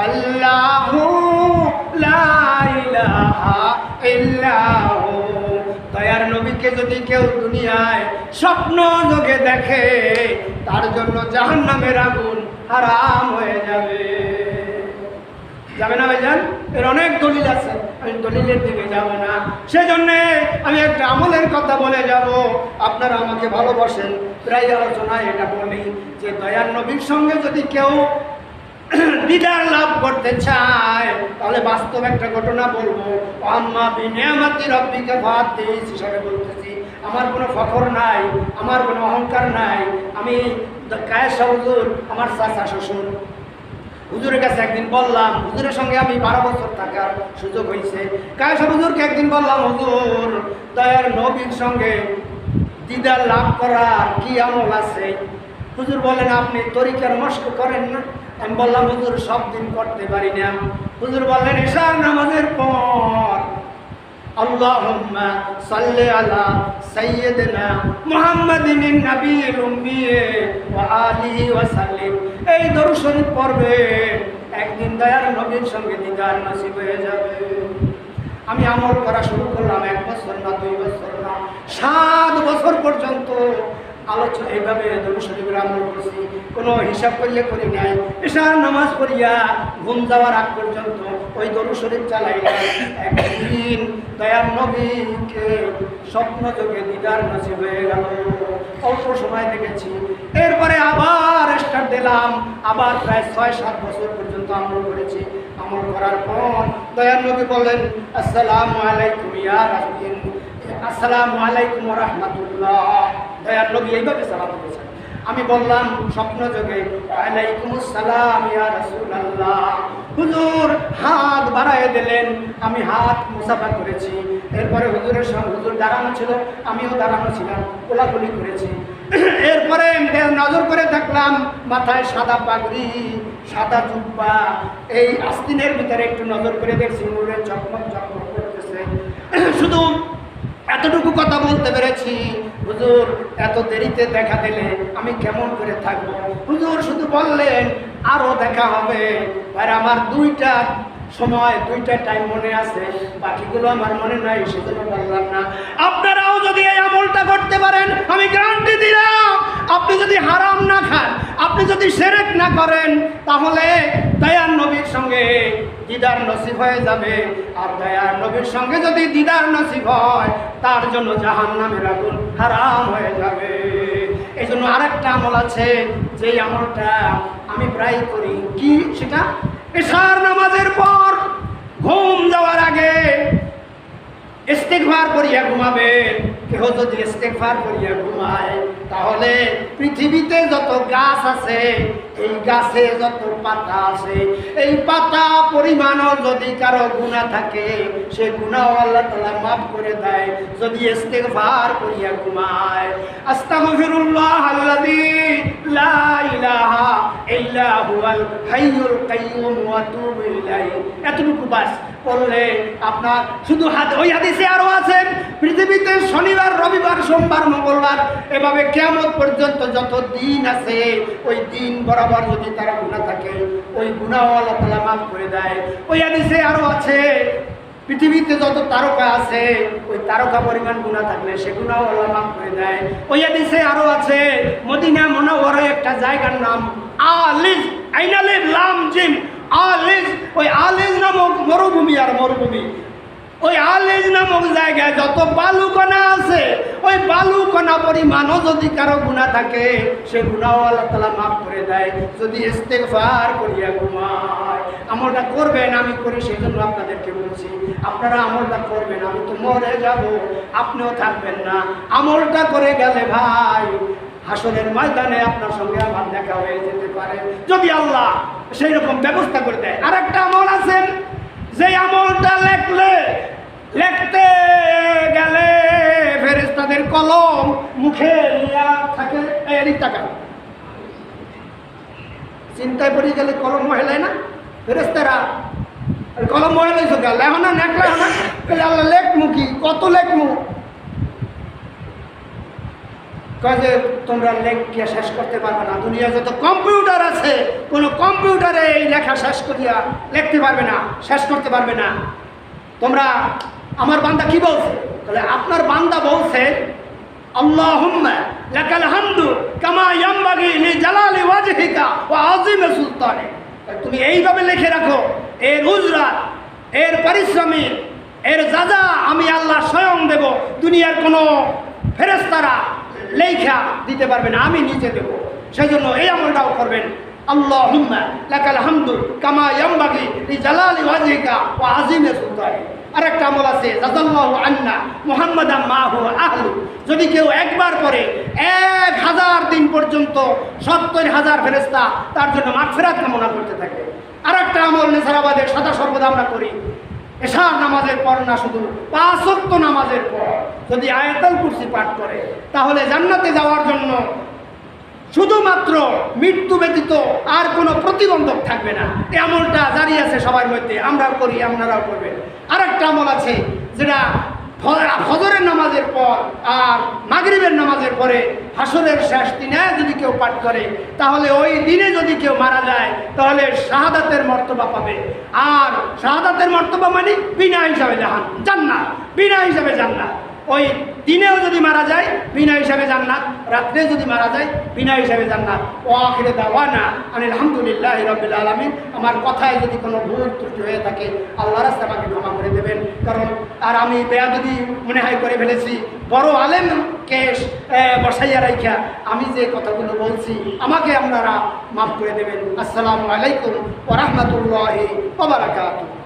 আল্লাহু লা ইলাহা ইল্লাহু। দয়ার নবীকে যদি কেউ দুনিয়ায় স্বপ্ন যোগে দেখে তার জন্য জাহান্নামের আগুন হারাম হয়ে যাবে। যাবে না ভাইজান? এর অনেক দলিল আছে, আমি দলিলের দিকে যাব না। সেজন্যে আমি একটা আমলের কথা বলে যাব। আপনারা আমাকে ভালোবাসেন, প্রায় আলোচনায় এটা বলি যে দয়ার নবীর সঙ্গে যদি কেউ দিদার লাভ করতে চায় তাহলে বাস্তব একটা ঘটনা বলবো। আম্মা বিনিয়ামাতি রব্বিকা ফাহাদ্দিস হিসাবে বলতেছি। আমার কোনো ফখর নাই, আমার কোনো অহংকার নাই। আমি কায়েসা হুজুর আমার চাচা শ্বশুর, হুজুরের কাছে একদিন বললাম, হুজুরের সঙ্গে আমি 12 বছর থাকার সুযোগ হয়েছে। কায়েসা হুজুরকে একদিন বললাম, হুজুর দয়ার নবীর সঙ্গে দিদার লাভ করার কি আমল আছে? হুজুর বলেন আপনি তরিকার মশক করেন না? আমি বললাম হুজুর সব দিন করতে পারি না। হুজুর বললেন ইশার নামাজের পর আল্লাহুম্মা সাল্লি আলা সাইয়্যিদিনা মুহাম্মাদিন নবিয়্যিল উম্মি ওয়া আলিহি ওয়া সাল্লিম, এই দরুদ শরীফ পড়বে, একদিন দয়ার নবীর সঙ্গে দিদার নসিব হয়ে যাবে। আমি আমল করা শুরু করলাম 1 বছর না 2 বছর না 7 বছর পর্যন্ত আলোচনা এইভাবে দরুদ শরীফের আমল করছি। কোনো হিসাব করিয়া করি নাই। ঈশার নামাজ পড়িয়া ঘুম যাওয়ার আগ পর্যন্ত ওই দরুদ শরীফ চালাইলাম। একদিন দয়ার নবীকে স্বপ্ন যোগে দিদার নসিব হয়ে গেল। অল্প সময় দেখেছি। এরপরে আবার স্টার্ট দিলাম, আবার প্রায় 6-7 বছর পর্যন্ত আমল করেছি। আমল করার পর দয়ার নবী বললেন আসসালামু আলাইকুম ইয়া রাসূল, আসসালামু আলাইকুম ওয়া রাহমাতুল্লাহ। দয়ার নবী এইভাবে সালাম করেছেন। আমি বললাম স্বপ্ন যোগে ওয়ালাইকুমুস সালাম ইয়া রাসূলুল্লাহ। হুজুর হাত বাড়ায় দিলেন, আমি হাত মুসাফা করেছি। এরপরে হুজুরের সঙ্গে হুজুর দাঁড়ানো ছিল, আমিও দাঁড়ানো ছিলাম, কোলাকুলি করেছি। এরপরে নজর করে দেখলাম মাথায় সাদা পাগড়ি, সাদা জুব্বা, এই আস্তিনের ভিতরে একটু নজর করে দেখছি নূরের চকমক চকমক করতেছে। শুধু এতটুকু কথা বলতে পেরেছি, হুজুর এত দেরিতে দেখা দিলে আমি কেমন করে থাকবো? হুজুর শুধু বললেন আরো দেখা হবে। আর আমার 2টা সময় 2টা টাইম মনে আছে, বাকিগুলো আমার মনে নাই, সেজন্য বললাম না। আপনারাও যদি এই আমলটা করতে পারেন আমি গ্যারান্টি দিলাম, আপনি যদি হারাম না খান, আপনি যদি শিরক না করেন, তাহলে দয়ার নবীর সঙ্গে দিদার নসিব হয়ে যাবে। আর দয়ার নবীর সঙ্গে যদি দিদার নসিব হয় তার জন্য জাহান্নামের আগুন হারাম হয়ে যাবে। এই জন্য আরেকটা আমল আছে, যেই আমলটা আমি প্রায় করি। কি সেটা? ঈশার নামাজের পর ঘুম যাওয়ার আগে ইস্তিগফার করিয়া ঘুমাবে। কেউ যদি ইস্তিগফার করিয়া ঘুমায় তাহলে পৃথিবীতে যত গাছ আছে, এই গাছে যত পাতা আছে, এই পাতা পরিমাণও যদি কারো গুনাহ থাকে সে গুনাহ আল্লাহ তাআলা মাফ করে দেয় যদি ইস্তিগফার করিয়া ঘুমায়। আস্তাগফিরুল্লাহ আল্লাযী লা ইলাহা ইল্লা হুয়াল হাইয়ুল কাইয়্যুম ওয়া আতুবু ইলাইহি। এতটুকু বাস বললে আপনার শুধু ওই হাদিসে আরো আছে, পৃথিবীতে শনিবার, রবিবার, সোমবার, মঙ্গলবার, এভাবে কিয়ামত পর্যন্ত যত দিন আছে ওই দিন বরাবর যদি তারা গুনাহ থাকে ওই গুনাহ আল্লাহ তাআলা মাফ করে দেয়। ওই হাদিসে আরো আছে পৃথিবীতে যত তারকা আছে ওই তারকা পরিমাণ গুনাহ থাকলে সে গুনাহ আল্লাহ মাফ করে দেয়। ওই হাদিসে আরো আছে মদিনা মুনাওয়ারায় একটা জায়গার নাম আলিজ, আইনালিফ লাম জিম আলিজ। ওই আলিজ নামক মরুভূমি, আর মরুভূমি, ওই আলিজ নামক জায়গায় যত বালুকণা আছে ওই বালুকণা পরিমাণও যদি কারো গুনাহ থাকে সে গুনাহ আল্লাহ তাআলা মাফ করে দেয় যদি ইস্তিগফার করিয়া ঘুমায়। আমলটা করবেন, আমি করি সেজন্য আপনাদেরকে বলছি, আপনারা আমলটা করবেন। আমি তো মরে যাব, আপনিও থাকবেন না। আমলটা করে গেলে ভাই হাসরের ময়দানে আপনার সঙ্গে আমার দেখা হয়ে যেতে পারে যদি আল্লাহ সেই রকম ব্যবস্থা করে দেয়। আর একটা আমল আছে, যে আমলটা লেখতে গেলে ফেরেশতাদের কলম মুখে নিয়ে থাকে। এরই টাকা চিন্তায় পড়ে গেলে কলম মহিলায় না ফেরেশতারা, কলম মহিলাইছো গেল এখন না নেকলা না, আল্লাহ লেখমু কি, কত লেখমু। কয় যে তোমরা লেখা শেষ করতে পারবে না, দুনিয়া যত কম্পিউটার আছে কোনো কম্পিউটারে এই লেখা শেষ করিয়া লিখতে পারবে না, শেষ করতে পারবে না। তোমরা আমার বান্দা কি বলছে? তাহলে আপনার বান্দা বলছে আল্লাহুম্মা লাকাল হামদু কামা ইয়ামবাগি লিজালালি ওয়াজহিকা ওয়া আযীমি সুলতানিক। তুমি এইভাবে লিখে রাখো, এর উজরাত, এর পারিশ্রমিক, এর যাজা আমি আল্লাহ স্বয়ং দেব, দুনিয়ার কোনো ফেরেশতারা লেখা দিতে পারবে না, আমি নিজে দেব। সেই জন্য এই আমলটাও করবেন, আল্লাহুম্মা লাকাল হামদু কামা ইয়ামবাগি লিজালালি ওয়াজহিকা ওয়া আযীমি সুলতানিক। আরেকটা আমল আছে, জাযাল্লাহু আন্না মুহাম্মাদাম মা হুয়া আহলু। যদি কেউ একবার পরে 1000 দিন পর্যন্ত 70,000 ফেরেশতা তার জন্য মাগফিরাত কামনা করতে থাকে। আরেকটা আমল নেসারাবাদের সদা সর্বদা আমরা করি, এশার নামাজের পর না, শুধু 5 ওয়াক্ত নামাজের পর যদি আয়াতুল কুরসি পাঠ করে তাহলে জান্নাতে যাওয়ার জন্য শুধুমাত্র মৃত্যু ব্যতীত আর কোনো প্রতিবন্ধক থাকবে না। এই আমলটা জারি আছে সবার মধ্যে, আমরাও করি, আপনারাও করবেন। আরেকটা আমল আছে যেটা ফজরের নামাজের পর আর মাগরিবের নামাজের পরে হাসরের শেষ দিনে যদি কেউ পাঠ করে তাহলে ওই দিনে যদি কেউ মারা যায় তাহলে শাহাদাতের মর্তবা পাবে। আর শাহাদাতের মর্তবা মানে বিনা হিসাবে জান্নাত, বিনা হিসাবে জান্নাত। ওই দিনেও যদি মারা যায় বিনা হিসাবে জান্নাত, রাত্রে যদি মারা যায় বিনা হিসাবে জান্নাত। ও আখিরে দাওয়ানা আনিল হামদুলিল্লাহি রাব্বিল আলামিন। আমার কথায় যদি কোনো ভুল ত্রুটি হয়ে থাকে আল্লাহর রাস্তায় আমাকে ক্ষমা করে দেবেন, কারণ আর আমি বেয়াদবি মনে হয় করে ফেলেছি। বড় আলেমকে বসাইয়া রাইখা আমি যে কথাগুলো বলছি আমাকে আপনারা মাফ করে দেবেন। আসসালামু আলাইকুম ওয়া রাহমাতুল্লাহি ওয়া বারাকাতুহু।